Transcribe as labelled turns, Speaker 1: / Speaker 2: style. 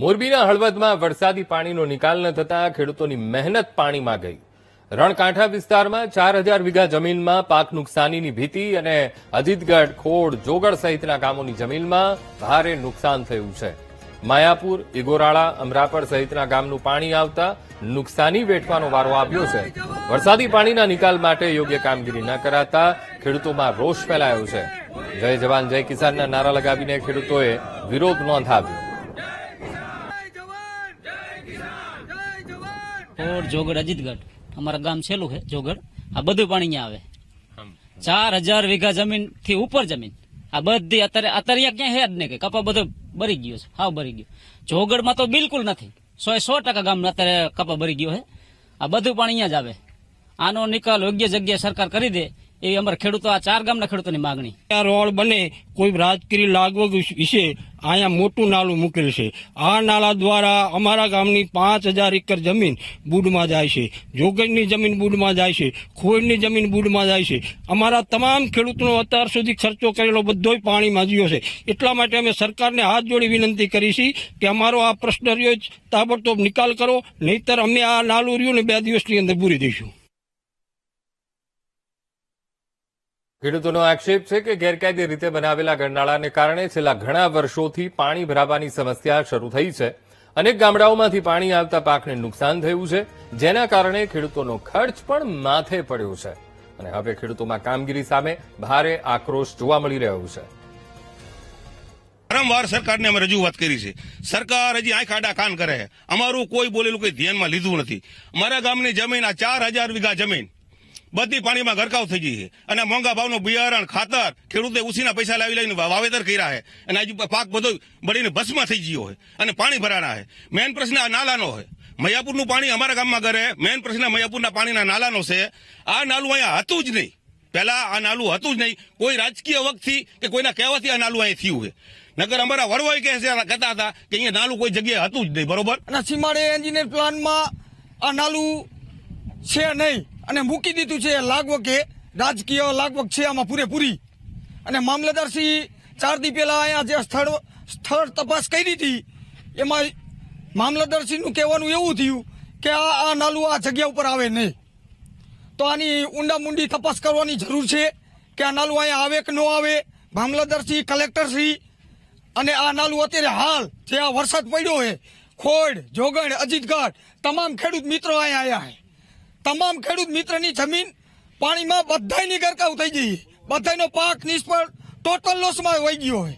Speaker 1: મોરબીના હળવદમાં વરસાદી પાણીનો નિકાલ ન થતા ખેડૂતોની મહેનત પાણીમાં ગઈ। રણકાંઠા વિસ્તારમાં 4000 વીઘા જમીનમાં પાક નુકસાનીની ભીતિ અને અજીતગઢ, ખોડ, જોગડ સહિતના ગામોની જમીનમાં ભારે નુકસાન થયું છે। માયાપુર, ઇગોરાળા, અમરાપર સહિતના ગામનું પાણી આવતા નુકસાની વેઠવાનો વારો આવ્યો છે। વરસાદી પાણીના નિકાલ માટે યોગ્ય કામગીરી ન કરાતા ખેડૂતોમાં રોષ ફેલાયો છે। જય જવાન જય કિસાનના નારા લગાવીને ખેડૂતોએ વિરોધ નોંધાવ્યો।
Speaker 2: और जोगड़ अजीतगढ़ हमारा गाम छेलू है जोगड़ आ बधु पाणी अहींया आवे 4000 वीघा जमीन थी ऊपर जमीन आ बधी अत्यारे क्या है ज नहीं के कपा बधो बरी गयो छे हाव बरी गयो। जोगड़ में तो बिल्कुल नहीं 100% गाम अत्यारे कपा बरी गयो है आ बधु पाणी अहींया ज आवे। आनो निकाल योग्य जग्याए सरकार करी दे एवी अमर खेडूतो आ 4 गामना खेडूतोनी मागणी।
Speaker 3: आ रोड बने कोई राजकीय लागवग विषे आया मोटू नालू मुकेल छे। आ नाला द्वारा अमारा गामनी 5000 एकड़ जमीन बूडमां जाय छे, जोगड़नी जमीन बूडमां जाय छे, खोड़नी जमीन बूडमां जाय छे। अमारा तमाम खेडूतोनो अत्यार सुधी खर्चो करेलो बधोय पाणीमां गयो छे। એટલા માટે અમે સરકારને હાથ જોડી વિનંતી કરી છે કે અમારો આ પ્રશ્ન રહ્યો તાબડતોબ નિકાલ કરો, નહીતર અમે આ નાલું રહ્યું ને 2 દિવસની અંદર પૂરી દઈશું।
Speaker 1: ખેડૂતોનો આક્ષેપ છે કે ગેરકાયદે રીતે બનાવેલા ગરનાળાને કારણે છેલ્લા ઘણા વર્ષોથી પાણી ભરાવાની સમસ્યા શરૂ થઈ છે। અનેક ગામડાઓમાંથી પાણી આવતા પાકને નુકસાન થયું છે, જેના કારણે ખેડૂતોનો ખર્ચ પણ માથે પડ્યો છે અને હવે ખેડૂતોમાં કામગીરી સામે ભારે આક્રોશ જોવા મળી રહ્યો છે।
Speaker 4: વારંવાર સરકારને અમે રજૂઆત કરી છે, સરકાર હજી આંખ આડા કાન કરે છે। અમારું કોઈ બોલેલું કોઈ ધ્યાનમાં લીધું નથી। અમારા ગામની જમીન આ 4000 વીઘા જમીન બધી પાણીમાં ગરકાવ થઈ ગઈ છે અને મોંઘા ભાવનું બિયારણ, ખાતર ખેડૂતે ઉછીના પૈસા લાવી લઈને વાવેતર કર્યા છે અને આજે પાક બધો બળીને ભસ્મ થઈ ગયો છે અને પાણી ભરાણા છે। મેન પ્રશ્ન આ નાલાનો છે। મૈયાપુરનું પાણી અમારા ગામમાં કરે, મેન પ્રશ્ન મૈયાપુરના પાણીના નાલાનો છે। આ નાલું અહીંયા હતું જ નહીં, પહેલા આ નાલું હતું જ નહીં। કોઈ રાજકીય વખતથી કે કોઈના કહેવાથી આ નાલું અહીં થયું છે। નગર અમારા વડવાઈ કહેતા હતા કે અહીંયા નાલું કોઈ જગ્યાએ હતું જ નહીં, બરોબર।
Speaker 5: અને સીમાડે એન્જિનિયર પ્લાનમાં આ નાલું છે નહીં અને મૂકી દીધું છે લાગવગ કે રાજકીય લાગવગ છે આમાં પૂરેપૂરી। અને મામલતદારશ્રી 4 દી પહેલા અહીંયા જે સ્થળ તપાસ કરી હતી એમાં મામલતદારશ્રીનું કહેવાનું એવું થયું કે આ નાલું આ જગ્યા ઉપર આવે નહીં। તો આની ઊંડામૂંડી તપાસ કરવાની જરૂર છે કે આ નાલું અહીંયા આવે કે ન આવે। મામલતદારશ્રી, કલેક્ટરશ્રી અને આ નાલું અત્યારે હાલ જે આ વરસાદ પડ્યો છે, ખોડ, જોગણ, અજીતગઢ તમામ ખેડૂત મિત્રો અહીંયા આવ્યા છે। તમામ ખેડૂત મિત્રની જમીન પાણીમાં બધાયની ગરકાવ થઈ ગઈ, બધાયનો પાક નિષ્ફળ ટોટલ લોસમાં વહી ગયો હોય।